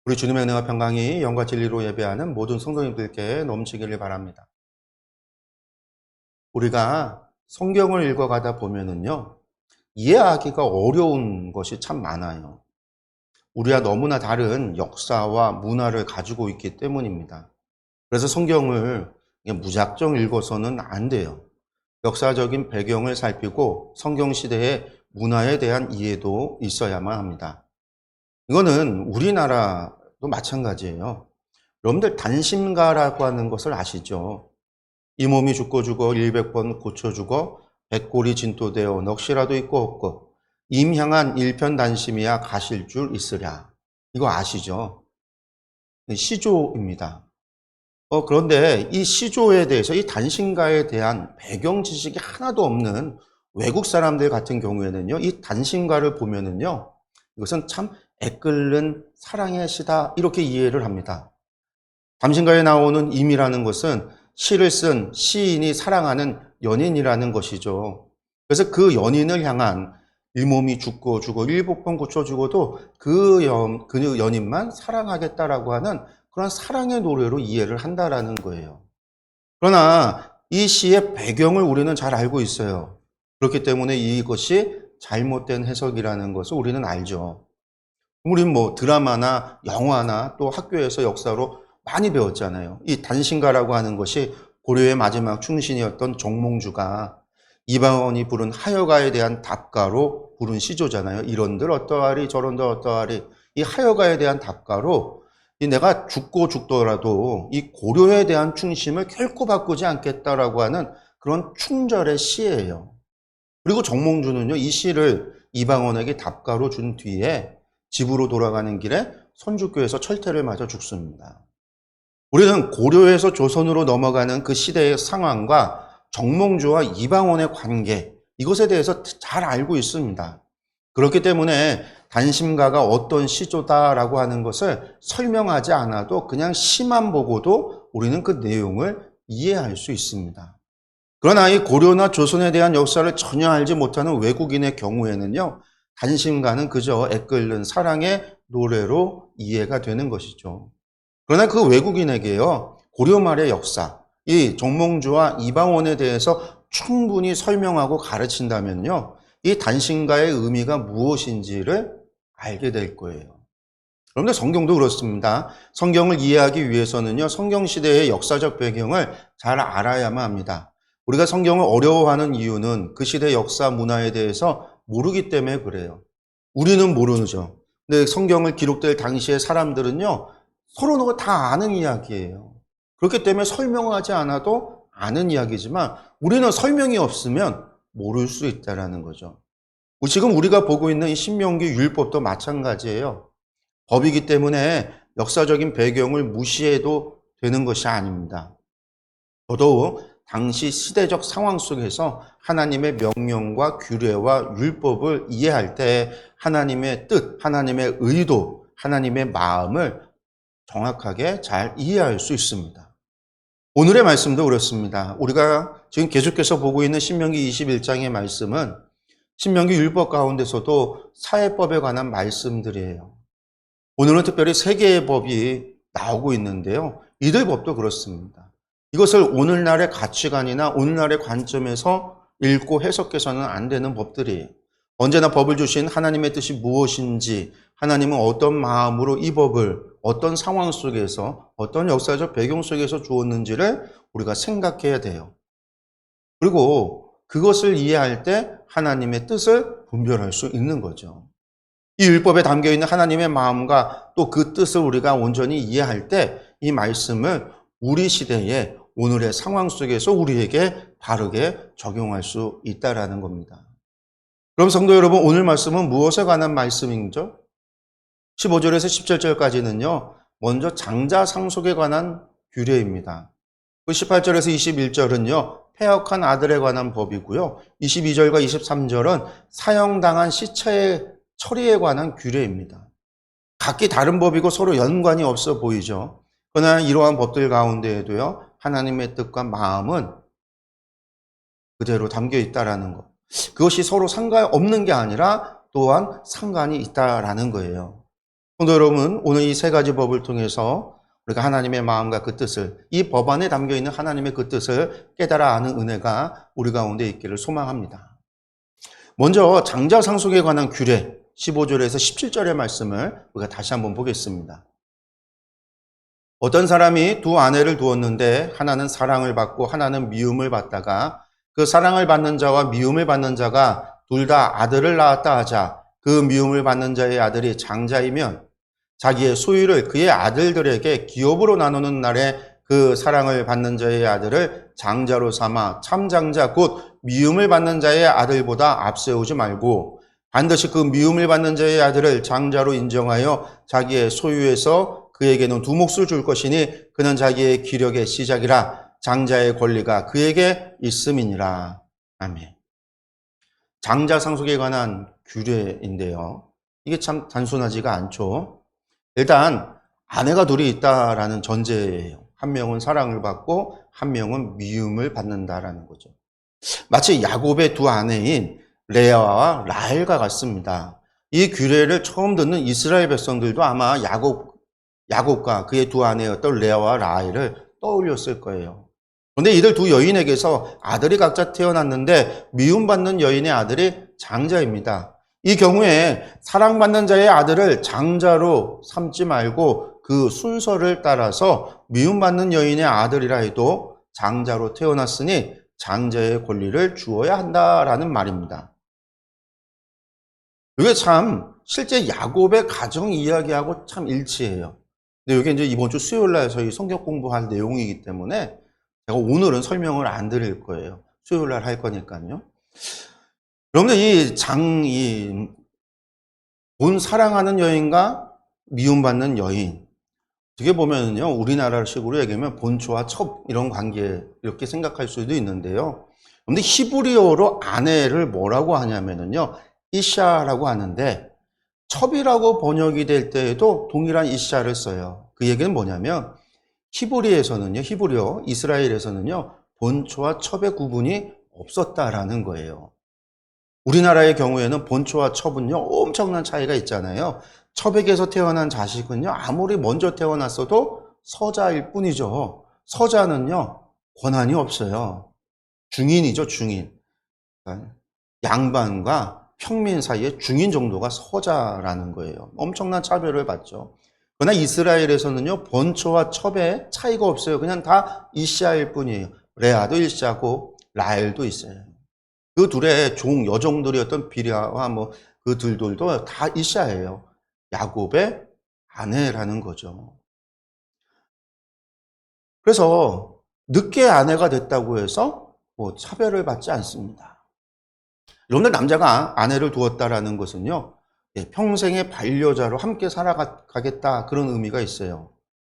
우리 주님의 은혜와 평강이 영과 진리로 예배하는 모든 성도님들께 넘치기를 바랍니다. 우리가 성경을 읽어가다 보면은요, 이해하기가 어려운 것이 참 많아요. 우리와 너무나 다른 역사와 문화를 가지고 있기 때문입니다. 그래서 성경을 그냥 무작정 읽어서는 안 돼요. 역사적인 배경을 살피고 성경 시대의 문화에 대한 이해도 있어야만 합니다. 이거는 우리나라도 마찬가지예요. 여러분들 단심가라고 하는 것을 아시죠? 이 몸이 죽고 죽어 100번 고쳐 죽어 백골이 진토되어 넋이라도 있고 없고 임향한 일편단심이야 가실 줄 있으랴. 이거 아시죠? 시조입니다. 그런데 이 시조에 대해서 이 단신가에 대한 배경 지식이 하나도 없는 외국 사람들 같은 경우에는요, 이 단신가를 보면은요, 이것은 참 애끓는 사랑의 시다 이렇게 이해를 합니다. 단신가에 나오는 임이라는 것은 시를 쓴 시인이 사랑하는 연인이라는 것이죠. 그래서 그 연인을 향한 이 몸이 죽고 죽어 7번 고쳐 죽어도 그 연인만 사랑하겠다라고 하는 그런 사랑의 노래로 이해를 한다라는 거예요. 그러나 이 시의 배경을 우리는 잘 알고 있어요. 그렇기 때문에 이것이 잘못된 해석이라는 것을 우리는 알죠. 우리는 뭐 드라마나 영화나 또 학교에서 역사로 많이 배웠잖아요. 이 단신가라고 하는 것이 고려의 마지막 충신이었던 정몽주가 이방원이 부른 하여가에 대한 답가로 부른 시조잖아요. 이런들 어떠하리 저런들 어떠하리. 이 하여가에 대한 답가로 내가 죽고 죽더라도 이 고려에 대한 충심을 결코 바꾸지 않겠다라고 하는 그런 충절의 시예요. 그리고 정몽주는요, 이 시를 이방원에게 답가로 준 뒤에 집으로 돌아가는 길에 선주교에서 철퇴를 맞아 죽습니다. 우리는 고려에서 조선으로 넘어가는 그 시대의 상황과 정몽주와 이방원의 관계, 이것에 대해서 잘 알고 있습니다. 그렇기 때문에 단심가가 어떤 시조다라고 하는 것을 설명하지 않아도 그냥 시만 보고도 우리는 그 내용을 이해할 수 있습니다. 그러나 이 고려나 조선에 대한 역사를 전혀 알지 못하는 외국인의 경우에는요, 단심가는 그저 애끓는 사랑의 노래로 이해가 되는 것이죠. 그러나 그 외국인에게요, 고려 말의 역사, 이 정몽주와 이방원에 대해서 충분히 설명하고 가르친다면요, 이 단신가의 의미가 무엇인지를 알게 될 거예요. 그런데 성경도 그렇습니다. 성경을 이해하기 위해서는요, 성경 시대의 역사적 배경을 잘 알아야만 합니다. 우리가 성경을 어려워하는 이유는 그 시대 역사 문화에 대해서 모르기 때문에 그래요. 우리는 모르죠. 근데 성경을 기록될 당시의 사람들은요, 서로 다 아는 이야기예요. 그렇기 때문에 설명하지 않아도 아는 이야기지만 우리는 설명이 없으면 모를 수 있다는 거죠. 지금 우리가 보고 있는 이 신명기 율법도 마찬가지예요. 법이기 때문에 역사적인 배경을 무시해도 되는 것이 아닙니다. 더더욱 당시 시대적 상황 속에서 하나님의 명령과 규례와 율법을 이해할 때 하나님의 뜻, 하나님의 의도, 하나님의 마음을 정확하게 잘 이해할 수 있습니다. 오늘의 말씀도 그렇습니다. 우리가 지금 계속해서 보고 있는 신명기 21장의 말씀은 신명기 율법 가운데서도 사회법에 관한 말씀들이에요. 오늘은 특별히 세 개의 법이 나오고 있는데요. 이들 법도 그렇습니다. 이것을 오늘날의 가치관이나 오늘날의 관점에서 읽고 해석해서는 안 되는 법들이에요. 언제나 법을 주신 하나님의 뜻이 무엇인지, 하나님은 어떤 마음으로 이 법을 어떤 상황 속에서, 어떤 역사적 배경 속에서 주었는지를 우리가 생각해야 돼요. 그리고 그것을 이해할 때 하나님의 뜻을 분별할 수 있는 거죠. 이 율법에 담겨 있는 하나님의 마음과 또 그 뜻을 우리가 온전히 이해할 때 이 말씀을 우리 시대의 오늘의 상황 속에서 우리에게 바르게 적용할 수 있다라는 겁니다. 그럼 성도 여러분, 오늘 말씀은 무엇에 관한 말씀이죠? 15절에서 17절까지는요. 먼저 장자 상속에 관한 규례입니다. 18절에서 21절은요. 폐역한 아들에 관한 법이고요. 22절과 23절은 사형당한 시체의 처리에 관한 규례입니다. 각기 다른 법이고 서로 연관이 없어 보이죠. 그러나 이러한 법들 가운데에도요. 하나님의 뜻과 마음은 그대로 담겨 있다라는 것. 그것이 서로 상관없는 게 아니라 또한 상관이 있다라는 거예요. 성도 여러분, 오늘 이 세 가지 법을 통해서 우리가 하나님의 마음과 그 뜻을, 이 법 안에 담겨있는 하나님의 그 뜻을 깨달아 아는 은혜가 우리 가운데 있기를 소망합니다. 먼저 장자상속에 관한 규례 15절에서 17절의 말씀을 우리가 다시 한번 보겠습니다. 어떤 사람이 두 아내를 두었는데 하나는 사랑을 받고 하나는 미움을 받다가 그 사랑을 받는 자와 미움을 받는 자가 둘 다 아들을 낳았다 하자 그 미움을 받는 자의 아들이 장자이면 자기의 소유를 그의 아들들에게 기업으로 나누는 날에 그 사랑을 받는 자의 아들을 장자로 삼아 참장자 곧 미움을 받는 자의 아들보다 앞세우지 말고 반드시 그 미움을 받는 자의 아들을 장자로 인정하여 자기의 소유에서 그에게는 두 몫을 줄 것이니 그는 자기의 기력의 시작이라 장자의 권리가 그에게 있음이니라. 아멘. 장자 상속에 관한 규례인데요. 이게 참 단순하지가 않죠. 일단 아내가 둘이 있다라는 전제예요. 한 명은 사랑을 받고 한 명은 미움을 받는다라는 거죠. 마치 야곱의 두 아내인 레아와 라헬과 같습니다. 이 규례를 처음 듣는 이스라엘 백성들도 아마 야곱과 그의 두 아내였던 레아와 라헬을 떠올렸을 거예요. 그런데 이들 두 여인에게서 아들이 각자 태어났는데 미움받는 여인의 아들이 장자입니다. 이 경우에 사랑받는 자의 아들을 장자로 삼지 말고 그 순서를 따라서 미움받는 여인의 아들이라 해도 장자로 태어났으니 장자의 권리를 주어야 한다라는 말입니다. 이게 참 실제 야곱의 가정 이야기하고 참 일치해요. 근데 이게 이제 이번 주 수요일 날 저희 성경 공부할 내용이기 때문에 제가 오늘은 설명을 안 드릴 거예요. 수요일 날 할 거니까요. 여러분들 본 사랑하는 여인과 미움받는 여인. 어떻게 보면요, 우리나라식으로 얘기하면 본초와 첩 이런 관계 이렇게 생각할 수도 있는데요. 근데 히브리어로 아내를 뭐라고 하냐면요, 이샤라고 하는데 첩이라고 번역이 될 때에도 동일한 이샤를 써요. 그 얘기는 뭐냐면 히브리어 이스라엘에서는요, 본초와 첩의 구분이 없었다라는 거예요. 우리나라의 경우에는 본초와 첩은요, 엄청난 차이가 있잖아요. 첩에게서 태어난 자식은요, 아무리 먼저 태어났어도 서자일 뿐이죠. 서자는요, 권한이 없어요. 중인이죠, 중인. 양반과 평민 사이의 중인 정도가 서자라는 거예요. 엄청난 차별을 받죠. 그러나 이스라엘에서는요, 본초와 첩에 차이가 없어요. 그냥 다 이샤일 뿐이에요. 레아도 이샤고 라헬도 있어요. 그 둘의 여종들이었던 비랴와 그 둘도 다 이샤예요. 야곱의 아내라는 거죠. 그래서 늦게 아내가 됐다고 해서 차별을 받지 않습니다. 여러분들 남자가 아내를 두었다라는 것은요, 평생의 반려자로 함께 살아가겠다 그런 의미가 있어요.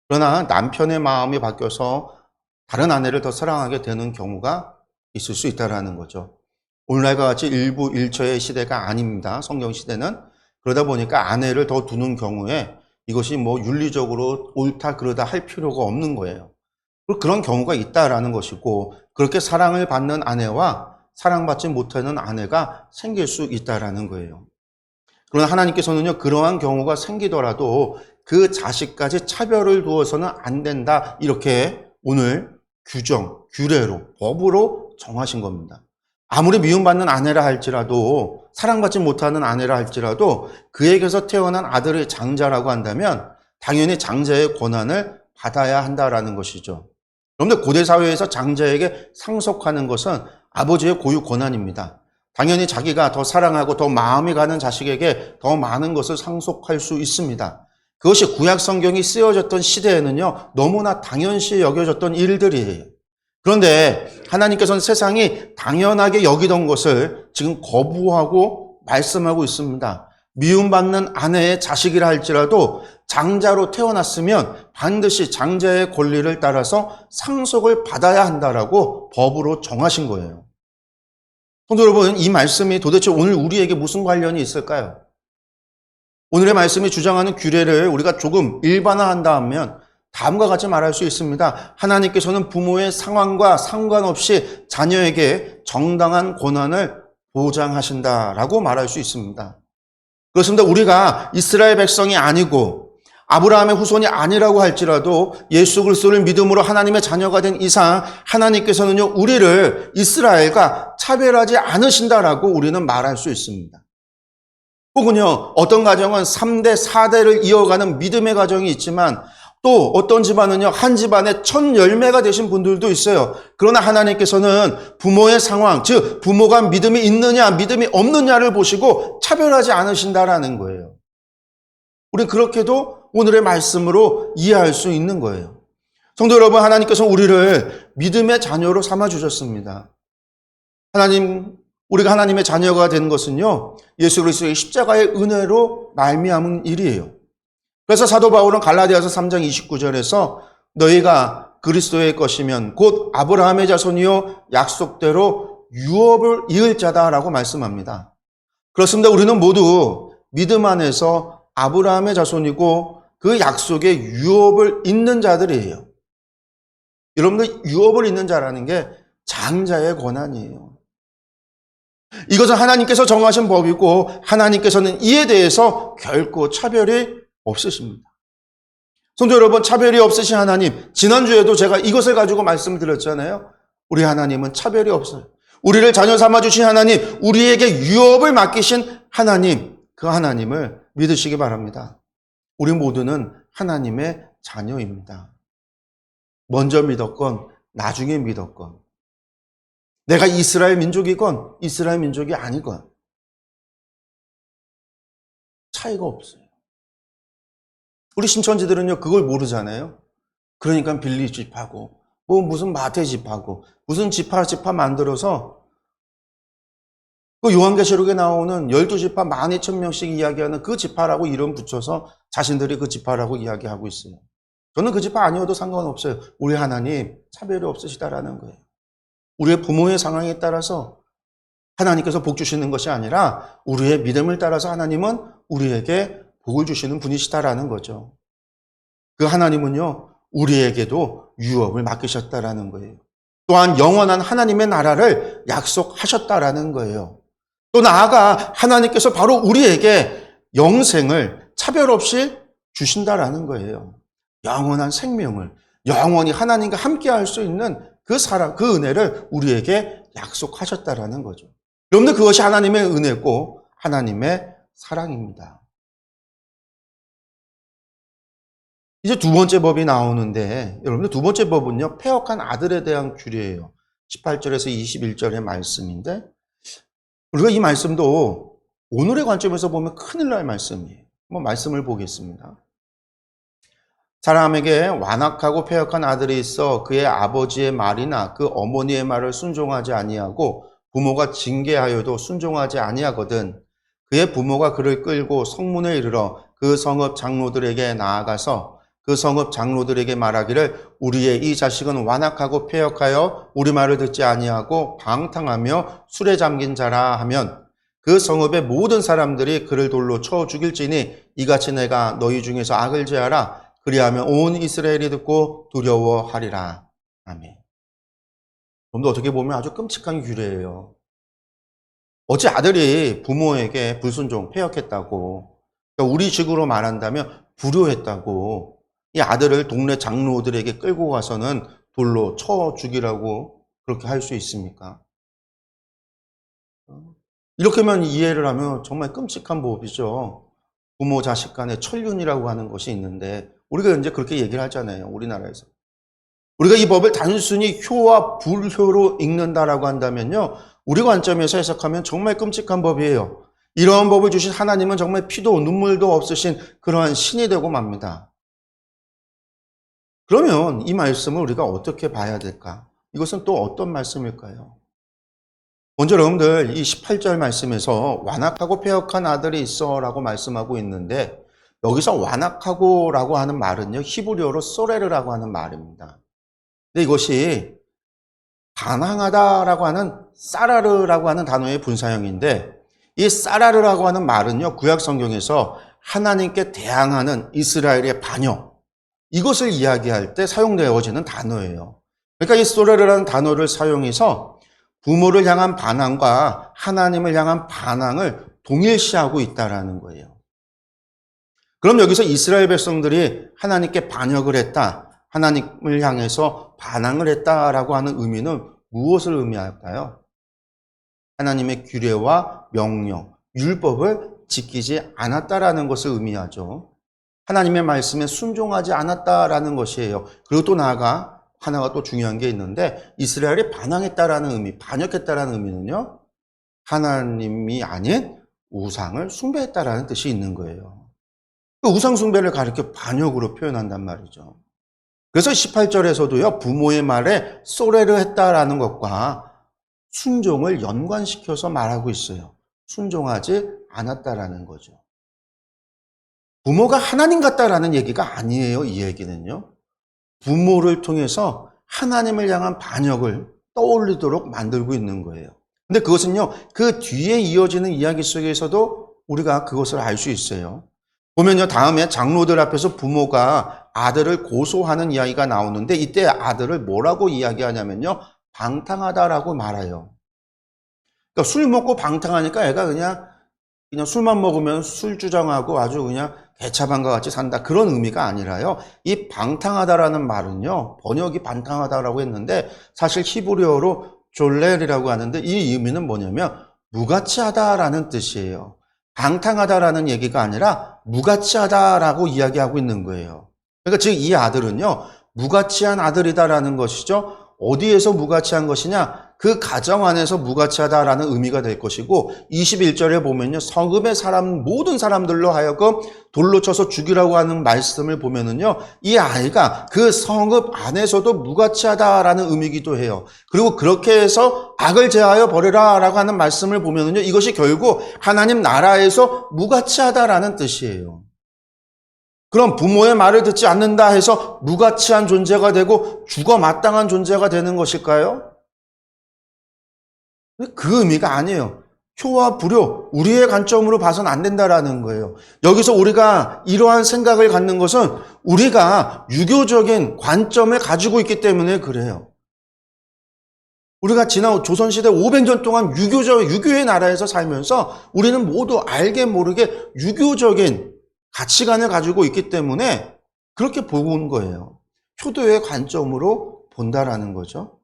그러나 남편의 마음이 바뀌어서 다른 아내를 더 사랑하게 되는 경우가 있을 수 있다는 거죠. 오늘날과 같이 일부 일처의 시대가 아닙니다. 성경 시대는. 그러다 보니까 아내를 더 두는 경우에 이것이 윤리적으로 옳다 그러다 할 필요가 없는 거예요. 그런 경우가 있다라는 것이고, 그렇게 사랑을 받는 아내와 사랑받지 못하는 아내가 생길 수 있다라는 거예요. 그러나 하나님께서는요, 그러한 경우가 생기더라도 그 자식까지 차별을 두어서는 안 된다. 이렇게 오늘 규례로, 법으로 정하신 겁니다. 아무리 미움받는 아내라 할지라도, 사랑받지 못하는 아내라 할지라도 그에게서 태어난 아들의 장자라고 한다면 당연히 장자의 권한을 받아야 한다라는 것이죠. 그런데 고대 사회에서 장자에게 상속하는 것은 아버지의 고유 권한입니다. 당연히 자기가 더 사랑하고 더 마음이 가는 자식에게 더 많은 것을 상속할 수 있습니다. 그것이 구약 성경이 쓰여졌던 시대에는요, 너무나 당연시 여겨졌던 일들이에요. 그런데 하나님께서는 세상이 당연하게 여기던 것을 지금 거부하고 말씀하고 있습니다. 미움받는 아내의 자식이라 할지라도 장자로 태어났으면 반드시 장자의 권리를 따라서 상속을 받아야 한다라고 법으로 정하신 거예요. 성도 여러분, 이 말씀이 도대체 오늘 우리에게 무슨 관련이 있을까요? 오늘의 말씀이 주장하는 규례를 우리가 조금 일반화한다 하면 다음과 같이 말할 수 있습니다. 하나님께서는 부모의 상황과 상관없이 자녀에게 정당한 권한을 보장하신다라고 말할 수 있습니다. 그렇습니다. 우리가 이스라엘 백성이 아니고 아브라함의 후손이 아니라고 할지라도 예수 그리스도를 믿음으로 하나님의 자녀가 된 이상 하나님께서는요, 우리를 이스라엘과 차별하지 않으신다라고 우리는 말할 수 있습니다. 혹은요, 어떤 가정은 3대, 4대를 이어가는 믿음의 가정이 있지만 또 어떤 집안은요, 한 집안에 첫 열매가 되신 분들도 있어요. 그러나 하나님께서는 부모의 상황, 즉 부모가 믿음이 있느냐, 믿음이 없느냐를 보시고 차별하지 않으신다라는 거예요. 우리는 그렇게도 오늘의 말씀으로 이해할 수 있는 거예요. 성도 여러분, 하나님께서 우리를 믿음의 자녀로 삼아주셨습니다. 우리가 하나님의 자녀가 된 것은요, 예수 그리스도의 십자가의 은혜로 말미암은 일이에요. 그래서 사도 바울은 갈라디아서 3장 29절에서 너희가 그리스도의 것이면 곧 아브라함의 자손이요 약속대로 유업을 이을 자다라고 말씀합니다. 그렇습니다. 우리는 모두 믿음 안에서 아브라함의 자손이고 그 약속의 유업을 잇는 자들이에요. 여러분들, 유업을 잇는 자라는 게 장자의 권한이에요. 이것은 하나님께서 정하신 법이고 하나님께서는 이에 대해서 결코 차별이 없으십니다. 성도 여러분, 차별이 없으신 하나님, 지난주에도 제가 이것을 가지고 말씀을 드렸잖아요. 우리 하나님은 차별이 없어요. 우리를 자녀 삼아주신 하나님, 우리에게 유업을 맡기신 하나님, 그 하나님을 믿으시기 바랍니다. 우리 모두는 하나님의 자녀입니다. 먼저 믿었건 나중에 믿었건, 내가 이스라엘 민족이건 이스라엘 민족이 아니건 차이가 없어요. 우리 신천지들은요, 그걸 모르잖아요. 그러니까 빌리 집하고 무슨 마태 집하고 무슨 지파 만들어서 그 요한계시록에 나오는 12지파 12,000명씩 이야기하는 그 지파라고 이름 붙여서 자신들이 그 지파라고 이야기하고 있어요. 저는 그 지파 아니어도 상관없어요. 우리 하나님 차별이 없으시다라는 거예요. 우리의 부모의 상황에 따라서 하나님께서 복 주시는 것이 아니라 우리의 믿음을 따라서 하나님은 우리에게 복을 주시는 분이시다라는 거죠. 그 하나님은요, 우리에게도 유업을 맡기셨다라는 거예요. 또한 영원한 하나님의 나라를 약속하셨다라는 거예요. 또 나아가 하나님께서 바로 우리에게 영생을 차별 없이 주신다라는 거예요. 영원한 생명을, 영원히 하나님과 함께 할 수 있는 그 사랑, 그 은혜를 우리에게 약속하셨다라는 거죠. 여러분들, 그것이 하나님의 은혜고 하나님의 사랑입니다. 이제 두 번째 법이 나오는데, 여러분들, 두 번째 법은요, 패역한 아들에 대한 규례예요. 18절에서 21절의 말씀인데, 우리가 이 말씀도 오늘의 관점에서 보면 큰일 날 말씀이에요. 한번 말씀을 보겠습니다. 사람에게 완악하고 패역한 아들이 있어 그의 아버지의 말이나 그 어머니의 말을 순종하지 아니하고 부모가 징계하여도 순종하지 아니하거든 그의 부모가 그를 끌고 성문에 이르러 그 성읍 장로들에게 나아가서 그 성읍 장로들에게 말하기를 우리의 이 자식은 완악하고 패역하여 우리 말을 듣지 아니하고 방탕하며 술에 잠긴 자라 하면 그 성읍의 모든 사람들이 그를 돌로 쳐 죽일지니 이같이 내가 너희 중에서 악을 제하라. 그리하면 온 이스라엘이 듣고 두려워하리라. 아멘. 좀더 어떻게 보면 아주 끔찍한 규례예요. 어찌 아들이 부모에게 불순종, 패역했다고, 그러니까 우리 식으로 말한다면 불효했다고 이 아들을 동네 장로들에게 끌고 가서는 돌로 쳐 죽이라고 그렇게 할 수 있습니까? 이렇게만 이해를 하면 정말 끔찍한 법이죠. 부모 자식 간의 천륜이라고 하는 것이 있는데 우리가 이제 그렇게 얘기를 하잖아요. 우리나라에서. 우리가 이 법을 단순히 효와 불효로 읽는다라고 한다면요. 우리 관점에서 해석하면 정말 끔찍한 법이에요. 이러한 법을 주신 하나님은 정말 피도 눈물도 없으신 그러한 신이 되고 맙니다. 그러면 이 말씀을 우리가 어떻게 봐야 될까? 이것은 또 어떤 말씀일까요? 먼저 여러분들 이 18절 말씀에서 완악하고 패역한 아들이 있어 라고 말씀하고 있는데 여기서 완악하고 라고 하는 말은요 히브리어로 소레르라고 하는 말입니다. 근데 이것이 반항하다라고 하는 사라르라고 하는 단어의 분사형인데 이 사라르라고 하는 말은요 구약 성경에서 하나님께 대항하는 이스라엘의 반역 이것을 이야기할 때 사용되어지는 단어예요. 그러니까 이 소레르라는 단어를 사용해서 부모를 향한 반항과 하나님을 향한 반항을 동일시하고 있다라는 거예요. 그럼 여기서 이스라엘 백성들이 하나님께 반역을 했다, 하나님을 향해서 반항을 했다라고 하는 의미는 무엇을 의미할까요? 하나님의 규례와 명령, 율법을 지키지 않았다라는 것을 의미하죠. 하나님의 말씀에 순종하지 않았다라는 것이에요. 그리고 또 나아가 하나가 또 중요한 게 있는데, 이스라엘이 반항했다라는 의미, 반역했다라는 의미는요, 하나님이 아닌 우상을 숭배했다라는 뜻이 있는 거예요. 그 우상 숭배를 가리켜 반역으로 표현한단 말이죠. 그래서 18절에서도요, 부모의 말에 쏘레를 했다라는 것과 순종을 연관시켜서 말하고 있어요. 순종하지 않았다라는 거죠. 부모가 하나님 같다라는 얘기가 아니에요, 이 얘기는요. 부모를 통해서 하나님을 향한 반역을 떠올리도록 만들고 있는 거예요. 근데 그것은요, 그 뒤에 이어지는 이야기 속에서도 우리가 그것을 알 수 있어요. 보면요, 다음에 장로들 앞에서 부모가 아들을 고소하는 이야기가 나오는데, 이때 아들을 뭐라고 이야기하냐면요, 방탕하다라고 말해요. 그러니까 술 먹고 방탕하니까 애가 그냥 술만 먹으면 술주정하고 아주 그냥 개차반과 같이 산다, 그런 의미가 아니라요, 이 방탕하다라는 말은요, 번역이 방탕하다라고 했는데 사실 히브리어로 졸렐이라고 하는데, 이 의미는 뭐냐면 무가치하다라는 뜻이에요. 방탕하다라는 얘기가 아니라 무가치하다라고 이야기하고 있는 거예요. 그러니까 즉 이 아들은요, 무가치한 아들이다라는 것이죠. 어디에서 무가치한 것이냐? 그 가정 안에서 무가치하다라는 의미가 될 것이고, 21절에 보면요, 성읍의 사람, 모든 사람들로 하여금 돌로 쳐서 죽이라고 하는 말씀을 보면은요, 이 아이가 그 성읍 안에서도 무가치하다라는 의미이기도 해요. 그리고 그렇게 해서 악을 제하여 버리라라고 하는 말씀을 보면은요, 이것이 결국 하나님 나라에서 무가치하다라는 뜻이에요. 그럼 부모의 말을 듣지 않는다 해서 무가치한 존재가 되고 죽어 마땅한 존재가 되는 것일까요? 그 의미가 아니에요. 효와 불효, 우리의 관점으로 봐서는 안 된다라는 거예요. 여기서 우리가 이러한 생각을 갖는 것은 우리가 유교적인 관점을 가지고 있기 때문에 그래요. 우리가 지난 조선시대 500년 동안 유교의 나라에서 살면서 우리는 모두 알게 모르게 유교적인 가치관을 가지고 있기 때문에 그렇게 보는 거예요. 효도의 관점으로 본다라는 거죠.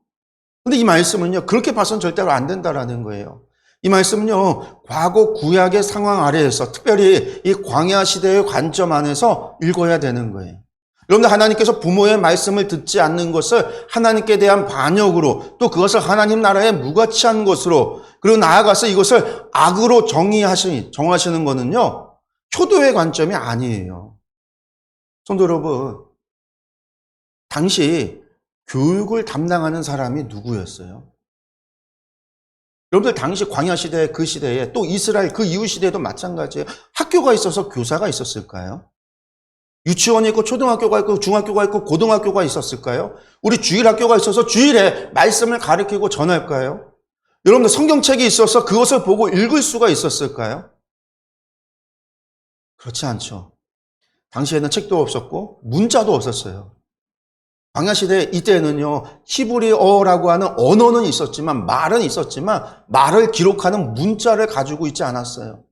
근데 이 말씀은요, 그렇게 봐서는 절대로 안 된다라는 거예요. 이 말씀은요, 과거 구약의 상황 아래에서, 특별히 이 광야 시대의 관점 안에서 읽어야 되는 거예요. 여러분들, 하나님께서 부모의 말씀을 듣지 않는 것을 하나님께 대한 반역으로, 또 그것을 하나님 나라에 무가치한 것으로, 그리고 나아가서 이것을 악으로 정하시는 거는요, 효도의 관점이 아니에요. 성도 여러분, 당시 교육을 담당하는 사람이 누구였어요? 여러분들, 당시 광야 시대, 그 시대에, 또 이스라엘 그 이후 시대에도 마찬가지예요. 학교가 있어서 교사가 있었을까요? 유치원이 있고 초등학교가 있고 중학교가 있고 고등학교가 있었을까요? 우리 주일학교가 있어서 주일에 말씀을 가르치고 전할까요? 여러분들, 성경책이 있어서 그것을 보고 읽을 수가 있었을까요? 그렇지 않죠. 당시에는 책도 없었고 문자도 없었어요. 광야시대 이때는요, 히브리어라고 하는 언어는 있었지만, 말은 있었지만 말을 기록하는 문자를 가지고 있지 않았어요.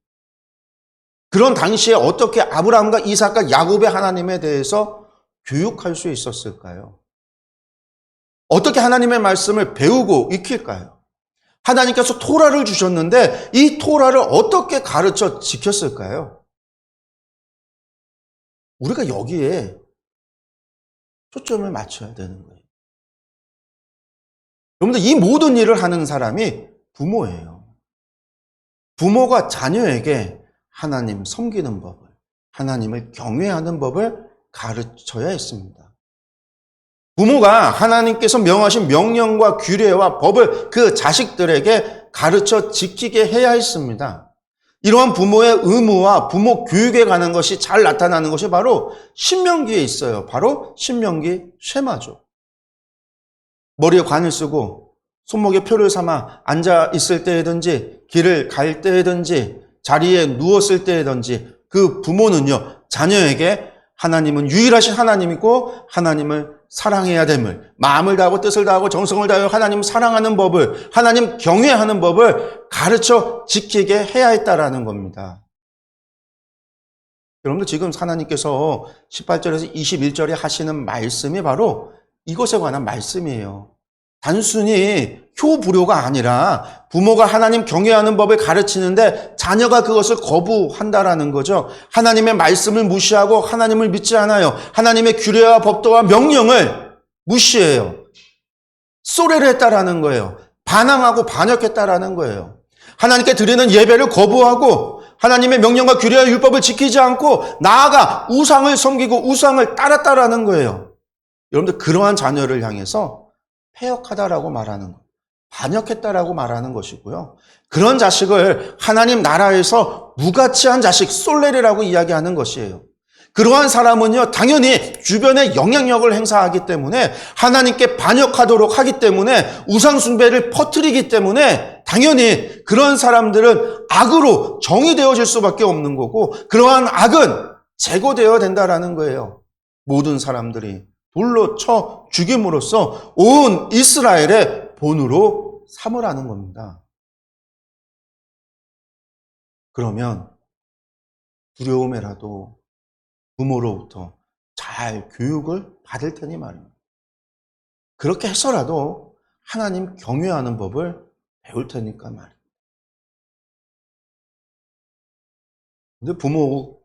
그런 당시에 어떻게 아브라함과 이삭과 야곱의 하나님에 대해서 교육할 수 있었을까요? 어떻게 하나님의 말씀을 배우고 익힐까요? 하나님께서 토라를 주셨는데 이 토라를 어떻게 가르쳐 지켰을까요? 우리가 여기에 초점을 맞춰야 되는 거예요. 여러분들, 이 모든 일을 하는 사람이 부모예요. 부모가 자녀에게 하나님 섬기는 법을, 하나님을 경외하는 법을 가르쳐야 했습니다. 부모가 하나님께서 명하신 명령과 규례와 법을 그 자식들에게 가르쳐 지키게 해야 했습니다. 이러한 부모의 의무와 부모 교육에 관한 것이 잘 나타나는 것이 바로 신명기에 있어요. 바로 신명기 쉐마죠. 머리에 관을 쓰고 손목에 표를 삼아 앉아 있을 때든지 길을 갈 때든지 자리에 누웠을 때든지 그 부모는요, 자녀에게 하나님은 유일하신 하나님이고 하나님을 사랑해야 됨을, 마음을 다하고 뜻을 다하고 정성을 다하여 하나님 사랑하는 법을, 하나님 경외하는 법을 가르쳐 지키게 해야 했다라는 겁니다. 여러분들 지금 하나님께서 18절에서 21절에 하시는 말씀이 바로 이것에 관한 말씀이에요. 단순히 효부료가 아니라 부모가 하나님 경외하는 법을 가르치는데 자녀가 그것을 거부한다라는 거죠. 하나님의 말씀을 무시하고 하나님을 믿지 않아요. 하나님의 규례와 법도와 명령을 무시해요. 소래를 했다라는 거예요. 반항하고 반역했다라는 거예요. 하나님께 드리는 예배를 거부하고 하나님의 명령과 규례와 율법을 지키지 않고 나아가 우상을 섬기고 우상을 따랐다라는 거예요. 여러분들 그러한 자녀를 향해서 패역하다라고 말하는 것, 반역했다라고 말하는 것이고요. 그런 자식을 하나님 나라에서 무가치한 자식, 솔레리라고 이야기하는 것이에요. 그러한 사람은요, 당연히 주변에 영향력을 행사하기 때문에 하나님께 반역하도록 하기 때문에 우상숭배를 퍼뜨리기 때문에 당연히 그런 사람들은 악으로 정의되어질 수밖에 없는 거고 그러한 악은 제거되어야 된다라는 거예요. 모든 사람들이 돌로 쳐 죽임으로써 온 이스라엘의 본으로 삼으라는 겁니다. 그러면 두려움에라도 부모로부터 잘 교육을 받을 테니 말입니다. 그렇게 해서라도 하나님 경외하는 법을 배울 테니까 말입니다. 근데 부모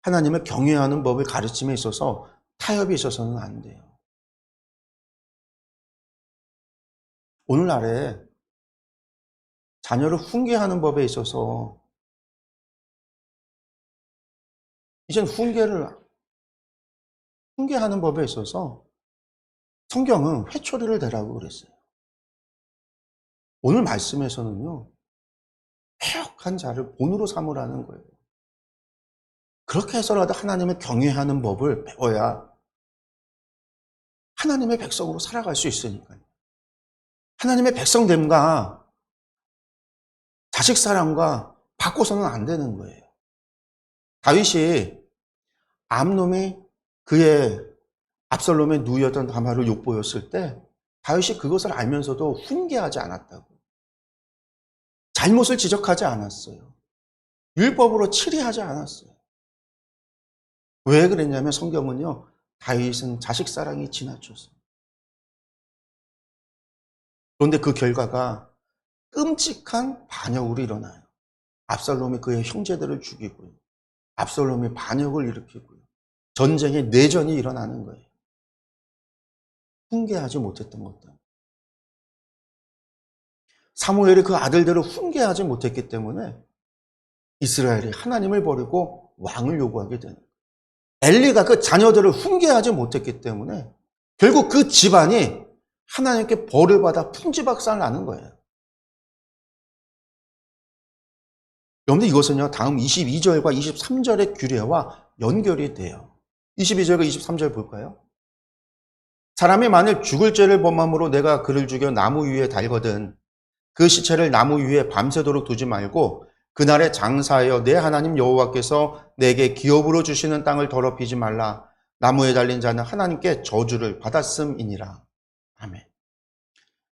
하나님을 경외하는 법을 가르침에 있어서 타협이 있어서는 안 돼요. 오늘날에 자녀를 훈계하는 법에 있어서 이젠 훈계하는 법에 있어서 성경은 회초리를 대라고 그랬어요. 오늘 말씀에서는요, 패역한 자를 본으로 삼으라는 거예요. 그렇게 해서라도 하나님을 경외하는 법을 배워야 하나님의 백성으로 살아갈 수 있으니까요. 하나님의 백성됨과 자식 사랑과 바꿔서는 안 되는 거예요. 다윗이 암놈이 그의 압살롬의 누이였던 다말을 욕보였을 때 다윗이 그것을 알면서도 훈계하지 않았다고. 잘못을 지적하지 않았어요. 율법으로 치리하지 않았어요. 왜 그랬냐면 성경은요, 다윗은 자식 사랑이 지나쳤어요. 그런데 그 결과가 끔찍한 반역으로 일어나요. 압살롬이 그의 형제들을 죽이고요. 압살롬이 반역을 일으키고요. 전쟁의 내전이 일어나는 거예요. 훈계하지 못했던 것들. 사무엘이 그 아들들을 훈계하지 못했기 때문에 이스라엘이 하나님을 버리고 왕을 요구하게 되는 거예요. 엘리가 그 자녀들을 훈계하지 못했기 때문에 결국 그 집안이 하나님께 벌을 받아 풍지박산을 나는 거예요. 여러분들 이것은요, 다음 22절과 23절의 규례와 연결이 돼요. 22절과 23절 볼까요? 사람이 만일 죽을 죄를 범함으로 내가 그를 죽여 나무 위에 달거든 그 시체를 나무 위에 밤새도록 두지 말고 그날에 장사하여 내 하나님 여호와께서 내게 기업으로 주시는 땅을 더럽히지 말라. 나무에 달린 자는 하나님께 저주를 받았음이니라. 아멘.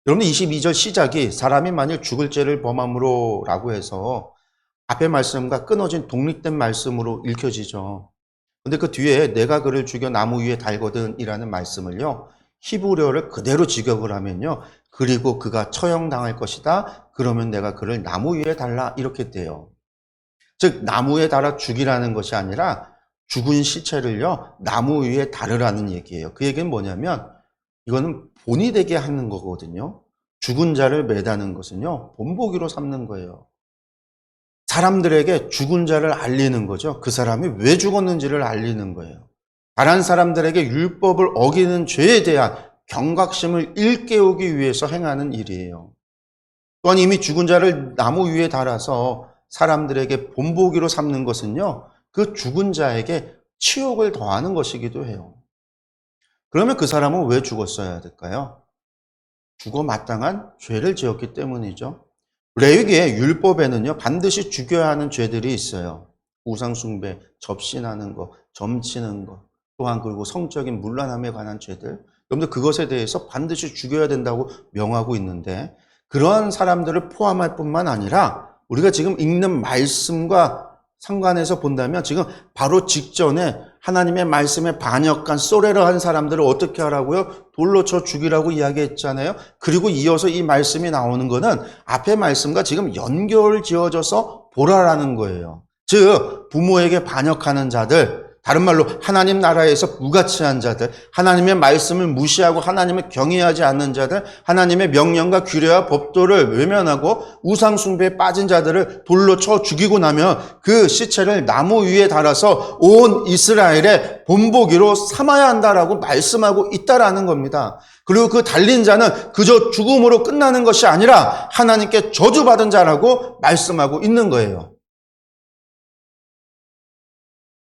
여러분 22절 시작이 사람이 만일 죽을 죄를 범함으로 라고 해서 앞의 말씀과 끊어진 독립된 말씀으로 읽혀지죠. 근데 그 뒤에 내가 그를 죽여 나무 위에 달거든 이라는 말씀을요, 히브리어를 그대로 직역을 하면요, 그리고 그가 처형당할 것이다. 그러면 내가 그를 나무 위에 달라 이렇게 돼요. 즉 나무에 달아 죽이라는 것이 아니라 죽은 시체를요 나무 위에 달으라는 얘기예요. 그 얘기는 뭐냐면 이거는 본이 되게 하는 거거든요. 죽은 자를 매다는 것은요 본보기로 삼는 거예요. 사람들에게 죽은 자를 알리는 거죠. 그 사람이 왜 죽었는지를 알리는 거예요. 다른 사람들에게 율법을 어기는 죄에 대한 경각심을 일깨우기 위해서 행하는 일이에요. 또한 이미 죽은 자를 나무 위에 달아서 사람들에게 본보기로 삼는 것은요, 그 죽은 자에게 치욕을 더하는 것이기도 해요. 그러면 그 사람은 왜 죽었어야 될까요? 죽어 마땅한 죄를 지었기 때문이죠. 레위기의 율법에는요, 반드시 죽여야 하는 죄들이 있어요. 우상숭배, 접신하는 거, 점치는 거, 또한 그리고 성적인 문란함에 관한 죄들, 여러분들 그것에 대해서 반드시 죽여야 된다고 명하고 있는데, 그러한 사람들을 포함할 뿐만 아니라 우리가 지금 읽는 말씀과 상관해서 본다면 지금 바로 직전에 하나님의 말씀에 반역한 쏘레를 한 사람들을 어떻게 하라고요? 돌로 쳐 죽이라고 이야기했잖아요. 그리고 이어서 이 말씀이 나오는 거는 앞의 말씀과 지금 연결 지어져서 보라라는 거예요. 즉 부모에게 반역하는 자들, 다른 말로 하나님 나라에서 무가치한 자들, 하나님의 말씀을 무시하고 하나님을 경외하지 않는 자들, 하나님의 명령과 규례와 법도를 외면하고 우상 숭배에 빠진 자들을 돌로 쳐 죽이고 나면 그 시체를 나무 위에 달아서 온 이스라엘의 본보기로 삼아야 한다라고 말씀하고 있다라는 겁니다. 그리고 그 달린 자는 그저 죽음으로 끝나는 것이 아니라 하나님께 저주받은 자라고 말씀하고 있는 거예요.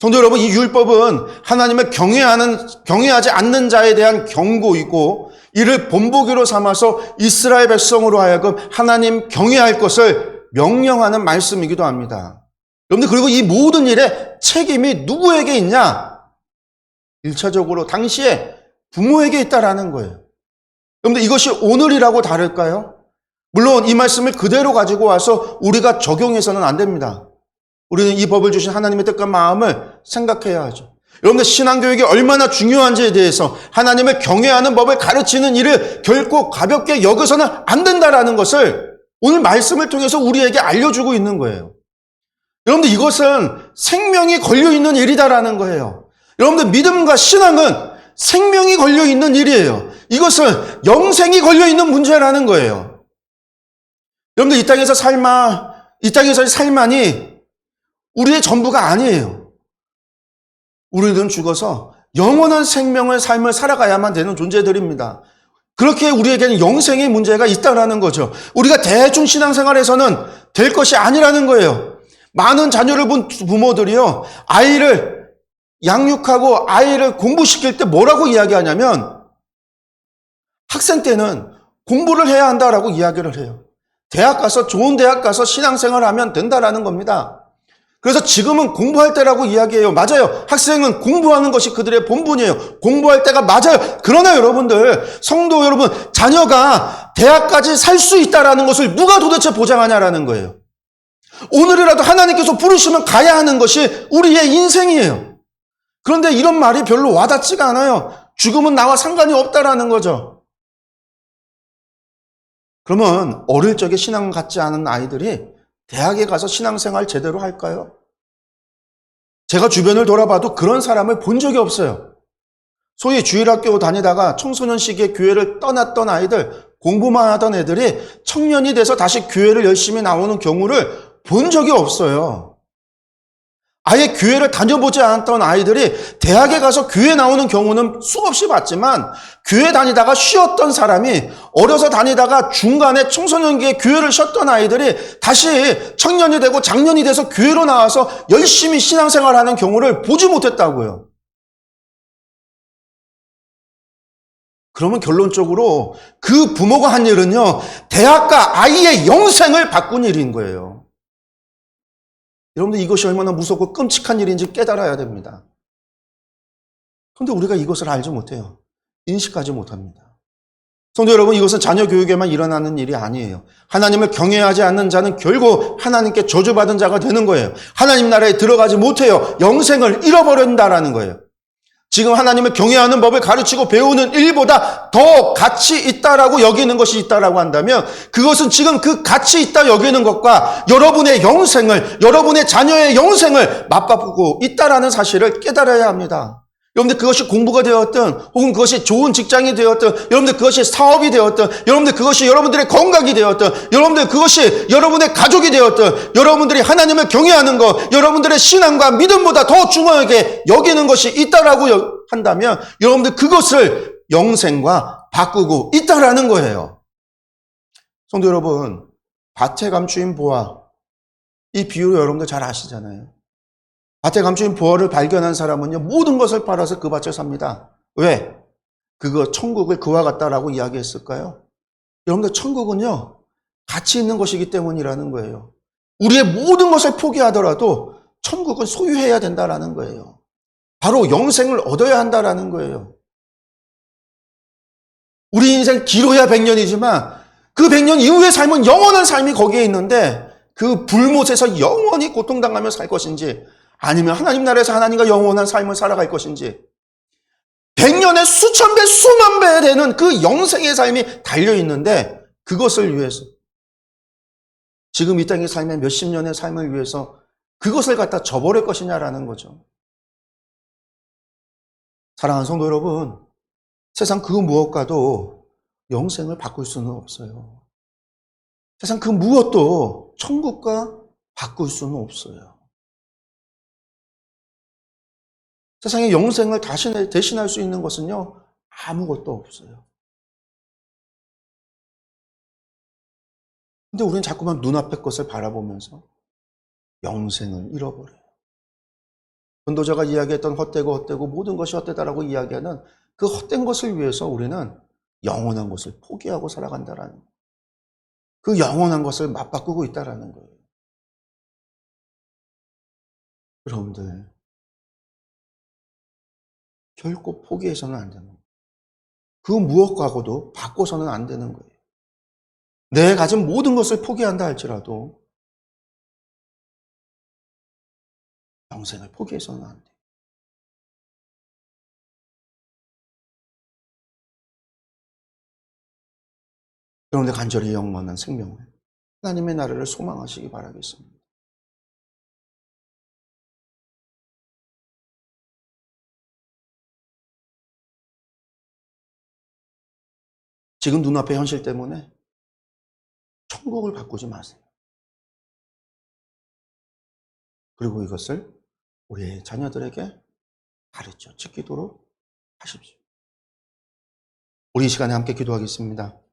성도 여러분, 이 율법은 하나님을 경외하지 않는 자에 대한 경고이고, 이를 본보기로 삼아서 이스라엘 백성으로 하여금 하나님 경외할 것을 명령하는 말씀이기도 합니다. 여러분들, 그리고 이 모든 일에 책임이 누구에게 있냐? 1차적으로 당시에 부모에게 있다라는 거예요. 여러분들, 이것이 오늘이라고 다를까요? 물론 이 말씀을 그대로 가지고 와서 우리가 적용해서는 안 됩니다. 우리는 이 법을 주신 하나님의 뜻과 마음을 생각해야 하죠. 여러분들, 신앙교육이 얼마나 중요한지에 대해서 하나님을 경외하는 법을 가르치는 일을 결코 가볍게 여겨서는 안 된다라는 것을 오늘 말씀을 통해서 우리에게 알려주고 있는 거예요. 여러분들, 이것은 생명이 걸려있는 일이다라는 거예요. 여러분들, 믿음과 신앙은 생명이 걸려있는 일이에요. 이것은 영생이 걸려있는 문제라는 거예요. 여러분들, 이 땅에서의 삶만이 우리의 전부가 아니에요. 우리는 죽어서 영원한 생명의 삶을 살아가야만 되는 존재들입니다. 그렇게 우리에게는 영생의 문제가 있다는 거죠. 우리가 대충 신앙생활에서는 될 것이 아니라는 거예요. 많은 자녀를 본 부모들이요, 아이를 양육하고 아이를 공부시킬 때 뭐라고 이야기하냐면, 학생 때는 공부를 해야 한다라고 이야기를 해요. 좋은 대학 가서 신앙생활을 하면 된다라는 겁니다. 그래서 지금은 공부할 때라고 이야기해요. 맞아요. 학생은 공부하는 것이 그들의 본분이에요. 공부할 때가 맞아요. 그러나 여러분들, 성도 여러분, 자녀가 대학까지 살 수 있다라는 것을 누가 도대체 보장하냐라는 거예요. 오늘이라도 하나님께서 부르시면 가야 하는 것이 우리의 인생이에요. 그런데 이런 말이 별로 와닿지가 않아요. 죽음은 나와 상관이 없다라는 거죠. 그러면 어릴 적에 신앙을 갖지 않은 아이들이 대학에 가서 신앙생활 제대로 할까요? 제가 주변을 돌아봐도 그런 사람을 본 적이 없어요. 소위 주일학교 다니다가 청소년 시기에 교회를 떠났던 아이들, 공부만 하던 애들이 청년이 돼서 다시 교회를 열심히 나오는 경우를 본 적이 없어요. 아예 교회를 다녀보지 않았던 아이들이 대학에 가서 교회 나오는 경우는 수없이 봤지만, 교회 다니다가 쉬었던 사람이 어려서 다니다가 중간에 청소년기에 교회를 쉬었던 아이들이 다시 청년이 되고 장년이 돼서 교회로 나와서 열심히 신앙생활하는 경우를 보지 못했다고요. 그러면 결론적으로 그 부모가 한 일은요, 대학과 아이의 영생을 바꾼 일인 거예요. 여러분들, 이것이 얼마나 무섭고 끔찍한 일인지 깨달아야 됩니다. 그런데 우리가 이것을 알지 못해요. 인식하지 못합니다. 성도 여러분, 이것은 자녀 교육에만 일어나는 일이 아니에요. 하나님을 경외하지 않는 자는 결국 하나님께 저주받은 자가 되는 거예요. 하나님 나라에 들어가지 못해요. 영생을 잃어버린다라는 거예요. 지금 하나님을 경외하는 법을 가르치고 배우는 일보다 더 가치 있다라고 여기는 것이 있다라고 한다면, 그것은 지금 그 가치 있다 여기는 것과 여러분의 영생을, 여러분의 자녀의 영생을 맞바꾸고 있다라는 사실을 깨달아야 합니다. 여러분들, 그것이 공부가 되었든, 혹은 그것이 좋은 직장이 되었든, 여러분들 그것이 사업이 되었든, 여러분들 그것이 여러분들의 건강이 되었든, 여러분들 그것이 여러분의 가족이 되었든, 여러분들이 하나님을 경외하는 것, 여러분들의 신앙과 믿음보다 더 중요하게 여기는 것이 있다라고 한다면, 여러분들 그것을 영생과 바꾸고 있다라는 거예요. 성도 여러분, 밭에 감추인 보화, 이 비유를 여러분들 잘 아시잖아요. 밭에 감추인 보화를 발견한 사람은요, 모든 것을 팔아서 그 밭을 삽니다. 왜? 그거 천국을 그와 같다라고 이야기했을까요? 여러분들, 천국은요, 가치 있는 것이기 때문이라는 거예요. 우리의 모든 것을 포기하더라도 천국은 소유해야 된다라는 거예요. 바로 영생을 얻어야 한다라는 거예요. 우리 인생 길어야 100년이지만 그 100년 이후의 삶은 영원한 삶이 거기에 있는데 그 불못에서 영원히 고통당하며 살 것인지 아니면 하나님 나라에서 하나님과 영원한 삶을 살아갈 것인지 100년에 수천 배, 수만 배 되는 그 영생의 삶이 달려있는데 그것을 위해서 지금 이 땅의 삶의 몇십 년의 삶을 위해서 그것을 갖다 저버릴 것이냐라는 거죠. 사랑하는 성도 여러분, 세상 그 무엇과도 영생을 바꿀 수는 없어요. 세상 그 무엇도 천국과 바꿀 수는 없어요. 세상의 영생을 대신할 수 있는 것은요, 아무것도 없어요. 근데 우리는 자꾸만 눈앞의 것을 바라보면서 영생을 잃어버려요. 전도자가 이야기했던 헛되고 모든 것이 헛되다라고 이야기하는 그 헛된 것을 위해서 우리는 영원한 것을 포기하고 살아간다라는 거예요. 그 영원한 것을 맞바꾸고 있다라는 거예요. 여러분들, 결코 포기해서는 안 되는 거예요. 그 무엇과도 바꿔서는 안 되는 거예요. 내 가진 모든 것을 포기한다 할지라도 영생을 포기해서는 안 돼요. 그런데 간절히 영원한 생명을 하나님의 나라를 소망하시기 바라겠습니다. 지금 눈앞의 현실 때문에 천국을 바꾸지 마세요. 그리고 이것을 우리의 자녀들에게 가르쳐 지키도록 하십시오. 우리 이 시간에 함께 기도하겠습니다.